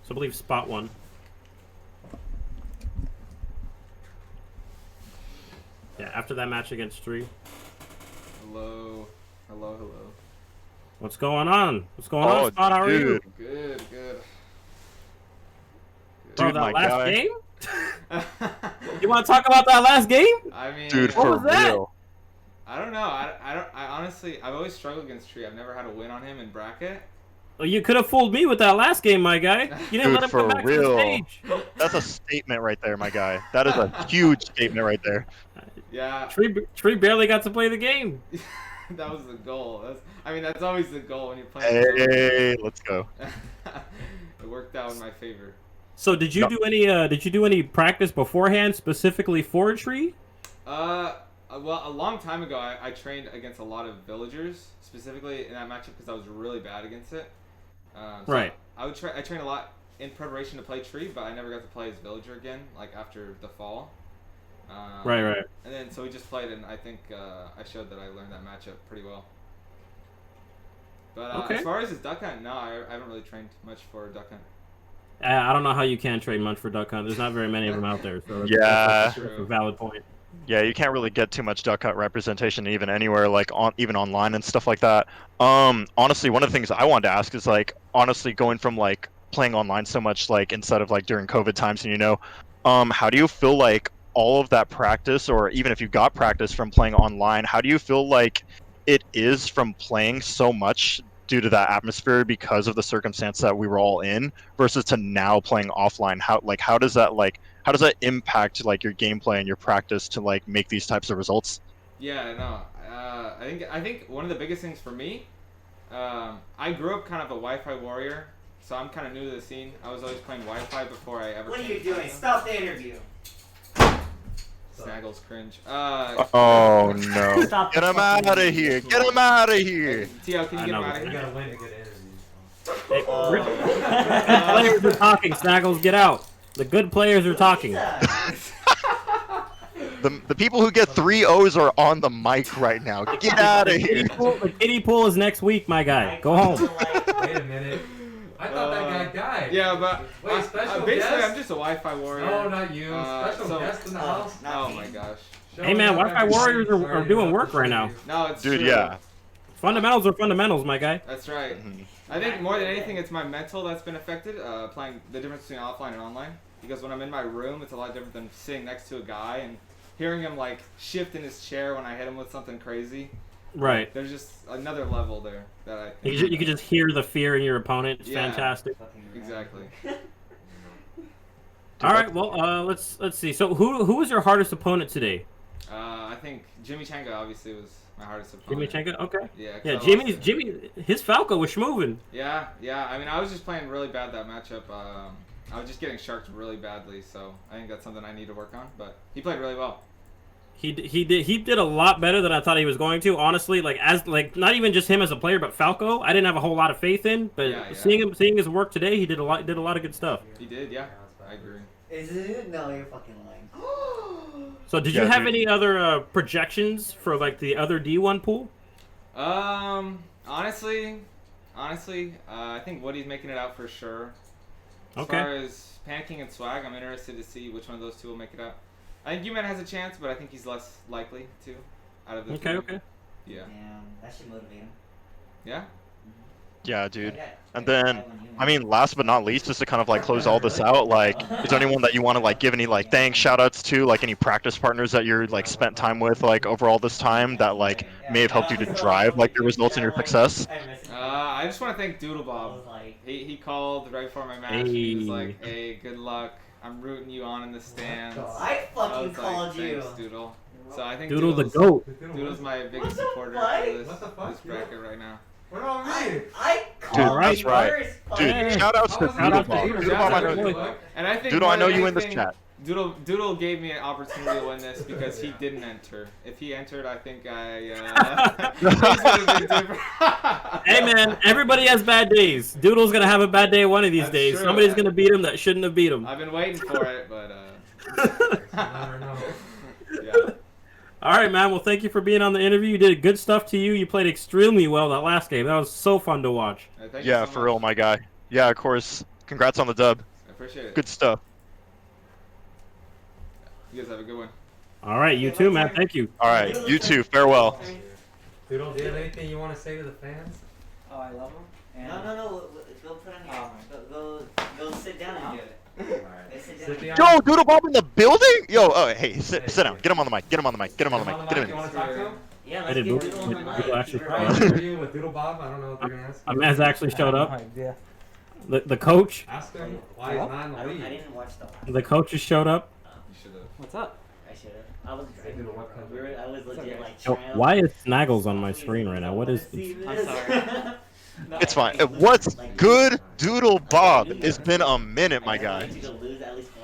So I believe spot 1. Yeah, after that match against 3. Hello. Hello, hello. What's going on? What's going on, Spot? How are you? Good, good. Bro, Dude, that my last guy. game? You want to talk about that last game? I mean, Dude, What for was that? real. I don't know. I honestly, I've always struggled against Tree. I've never had a win on him in bracket. Well, you could have fooled me with that last game, my guy. You didn't Dude, let him come for back to the real. stage. That's a statement right there, my guy. That is a huge statement right there. Yeah, Tree barely got to play the game. that was the goal. That's always the goal when you're playing. Hey, let's go. It worked out in my favor. So did you No. do any practice beforehand specifically for Tree? Well, a long time ago, I trained against a lot of villagers, specifically in that matchup because I was really bad against it. So Right. I trained a lot in preparation to play Tree, but I never got to play as villager again, like after the fall. Right. And then so we just played, and I think I showed that I learned that matchup pretty well. But Okay. as far as his duck hunt, no, I haven't really trained much for duck hunt. I don't know how you can trade much for Duck Hunt. There's not very many of them out there. So Yeah. that's a valid point. Yeah, you can't really get too much duck hunt representation even anywhere, like even online and stuff like that. Honestly, one of the things I wanted to ask is like, honestly, going from like playing online so much, like instead of like during COVID times, and how do you feel like all of that practice, or even if you got practice from playing online, how do you feel like it is from playing so much due to that atmosphere because of the circumstance that we were all in versus to now playing offline? How does that impact like your gameplay and your practice to like make these types of results? Yeah, no. I think one of the biggest things for me, I grew up kind of a Wi-Fi warrior, so I'm kind of new to the scene. I was always playing Wi-Fi before I ever. What are came you to doing? China. Stop the interview. Snaggles cringe. Oh no! Stop the Get him fucking out of interview. here! Get him out of here! Tio, can you I get know him out of this You here? gotta win a good interview. Hey, good players are talking. Snaggles, get out. The good players are talking. The people who get 3 O's are on the mic right now. Get out of here! The kiddie pool is next week, my guy. Go home. Wait a minute. I thought that guy died. Yeah, but Wait, special basically guest? I'm just a Wi-Fi warrior. No, not you. Special so- guest in the house. Oh my gosh. Hey, man, Wi-Fi warriors are doing work right now. No, it's Dude, true. yeah. Fundamentals are fundamentals, my guy. That's right. Mhm. I think more than anything, it's my mental that's been affected. Playing the difference between offline and online. Because when I'm in my room, it's a lot different than sitting next to a guy and hearing him like shift in his chair when I hit him with something crazy. Right. There's just another level there that I. You can just hear the fear in your opponent. It's Yeah. fantastic. Exactly. All right, well, let's see. So who was your hardest opponent today? I think Jimmy Changa obviously was my hardest Jimmy opponent. Chenka? Okay. Yeah. 'cause Yeah, I lost Jimmy, his Falco was schmoving. Yeah. I mean, I was just playing really bad that matchup. I was just getting sharked really badly, so I think that's something I need to work on. But he played really well. He did a lot better than I thought he was going to. Honestly, not even just him as a player, but Falco, I didn't have a whole lot of faith in. But Yeah. seeing his work today, he did a lot of good stuff. He did, yeah. I agree. Is it? No, you're fucking lying. So did Yeah, you have dude. any other projections for like the other D1 pool? Honestly, I think Woody's making it out for sure. As Okay. far as Panicking and Swag, I'm interested to see which one of those two will make it out. I think U-Man has a chance, but I think he's less likely to. Out of the three. Okay. Yeah. Damn, that should motivate him. Yeah. Yeah, dude. I got- And I got then, one human. I mean, last but not least, just to kind of like close all this out, like, is there anyone that you want to like give any like thanks, shout outs to, like any practice partners that you're like spent time with like over all this time that like may have helped you to drive like your results and your success? I just want to thank I Doodlebob. was like, He called right before my match. He was Hey. like, "Hey, good luck. I'm rooting you on in the stands." I I fucking was called like, you. "Thanks, Doodle." So I think Doodle the Doodle's, goat. Doodle's my biggest What the supporter fuck? for this, What the fuck, this bracket right now. What about me? I called Dude, that's you right. first, Dude, fucker. shout outs to Shout out to Doodlebop. Doodle. Doodlebop, Shout I out to know. Doodle. And I think Doodle, I more know than you in this anything, chat. Doodle gave me an opportunity to win this because he didn't enter. If he entered, I think things would have been different. Hey man, everybody has bad days. Doodle's gonna have a bad day one of these That's days. true. Somebody's gonna beat him that shouldn't have beat him. I've been waiting for it, but Never know. yeah. All right, man. Well, thank you for being on the interview. You did good stuff to you. You played extremely well that last game. That was so fun to watch. Thank you Yeah, so for much. real, my guy. Yeah, of course. Congrats on the dub. I appreciate it. Good stuff. You guys have a good one. All right, you too, man. Thank you. All right, you too. Farewell. Doodle, do you have anything you want to say to the fans? Oh, I love them. No. Go put on here. Go sit down and do it. Alright. Go sit Sit down. down. Yo, Doodlebob in the building? Yo, hey, sit down. Get him on the mic. Get him on the mic. Get him on the mic. Get him You in. want to talk to him? Yeah, I let's did get Doodle- Doodle did on the Doodle mic. actually Keep it show Right, up? right. interview with Doodlebob. I don't know what they're gonna ask you. Maz actually showed up. idea. The coach, Ask him why he's not in the I league. didn't watch the last. the coaches showed up. You should have. What's up? I should have. I was They did a driving. webcam. I was legit okay. like. Yo, trying to- why is Snaggles on my screen right now? What is this? I'm sorry. It's fine. What's good, Doodlebob? It's been a minute, my guy.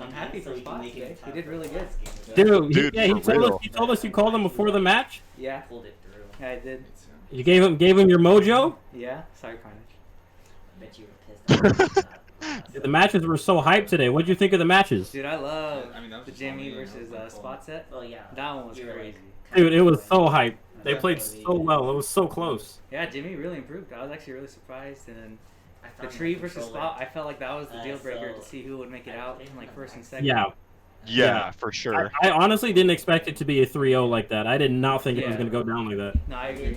I'm happy for Spots, Jake. He did really good. Dude, Dude, he for told us. real. He told us you called him before the match. Yeah. Pulled it through. Yeah, I did. You gave him your mojo. Yeah. Sorry, Carnage. Bet you were pissed off. The matches were so hyped today. What'd you think of the matches? Dude, I love I mean, that was the just all Jimmy me, versus that was cool. Spot set. Oh yeah. That one was You were, crazy. Dude, it was so hyped. They played so well. It was so close. Yeah, Jimmy really improved. I was actually really surprised. And then I the found tree my versus controller. Spot, I felt like that was the deal breaker to So see who would make it out in like first and second. Yeah. Yeah, for sure. I honestly didn't expect it to be a 3-0 like that. I did not think it was Yeah. going to go down like that. No, I agree.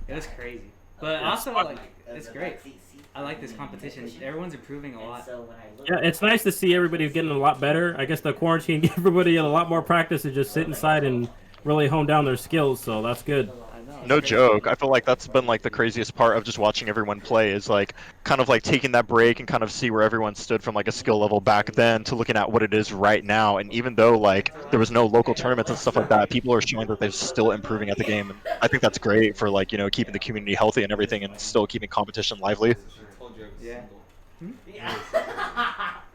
It was crazy. But Yeah, also, Spot- like, it's great. I like this competition. Everyone's improving a lot. Yeah, it's nice to see everybody getting a lot better. I guess the quarantine gave everybody a lot more practice to just sit inside and really hone down their skills, so that's good. I know. No joke. I feel like that's been like the craziest part of just watching everyone play is like kind of like taking that break and kind of see where everyone stood from like a skill level back then to looking at what it is right now. And even though like there was no local tournaments and stuff like that, people are showing that they're still improving at the game. And I think that's great for like, you know, keeping the community healthy and everything and still keeping competition lively. Told you I was Yeah. single.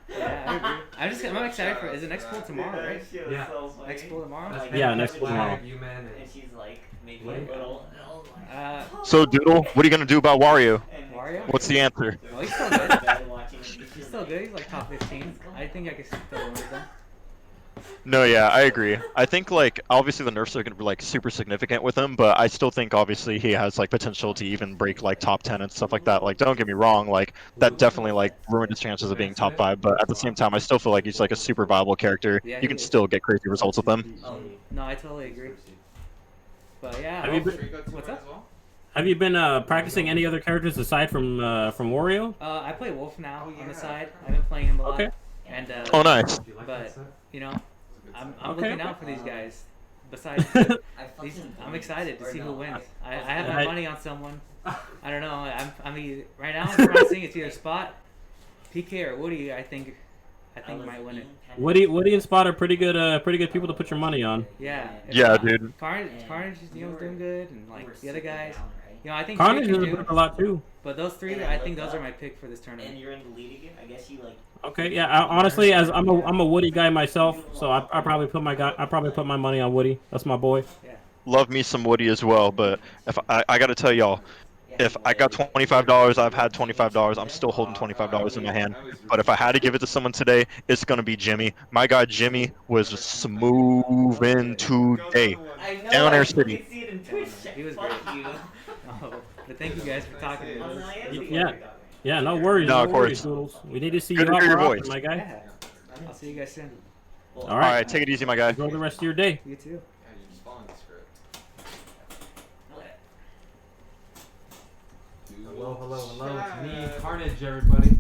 Yeah, I agree. I'm excited for. Is it next pool tomorrow, right? Yeah. Next pool tomorrow. That's Yeah, Flag, next tomorrow. U-Man, And and she's like making Blake. a little. So Doodle, what are you gonna do about Wario? Wario? What's the answer? Well, he's still good. He's still good. He's like top 15. I think I could still win with them. No, yeah, I agree. I think like obviously the nerfs are gonna be like super significant with him, but I still think obviously he has like potential to even break like top 10 and stuff like that. Like don't get me wrong, like that definitely like ruined his chances of being top 5, but at the same time I still feel like he's like a super viable character. Yeah, You he can is. still get crazy results with him. Oh, No, I totally agree. But yeah. Have you been- What's up? Have you been practicing any other characters aside from Wario? I play Wolf now on the side. I've been playing him a lot. Okay. And Oh, nice. do you like But- that set? you know, I'm Okay, looking okay. out for these guys. Besides, I'm excited to see who wins. I have my money on someone. I don't know. Right now I'm pricing it's either Spot, PK, or Woody. I think might win it. Woody and Spot are pretty good people to put your money on. Yeah. if Yeah, not, dude. Carnage is doing good, and like the other guys. You know, I think Carnage Jake is is doing doing, a lot too. but those three, I think those are my pick for this And tournament. you're in the lead again. I guess you like. Okay, yeah. Honestly, as I'm a Woody guy myself, so I probably put my money on Woody. That's my boy. Love me some Woody as well, but if I gotta tell y'all, if I got $25, I've had $25. I'm still holding $25 in my hand. But if I had to give it to someone today, it's gonna be Jimmy. My guy Jimmy was smoothing today. I know. Down Air I City. can see it in Twitch. He was Fuck great. you. Oh, but thank you guys for talking to us. Yeah. Yeah, no worries. No, No of worries, course. Doodles. We need to see Good you to out hear your more often, voice. my guy. Yeah. I'll see you guys soon. All All right. right, take it easy, my guy. Enjoy the rest of your day. You too. Yeah, you're just following the script. Hello, hello, hello. It's me, Carnage, everybody.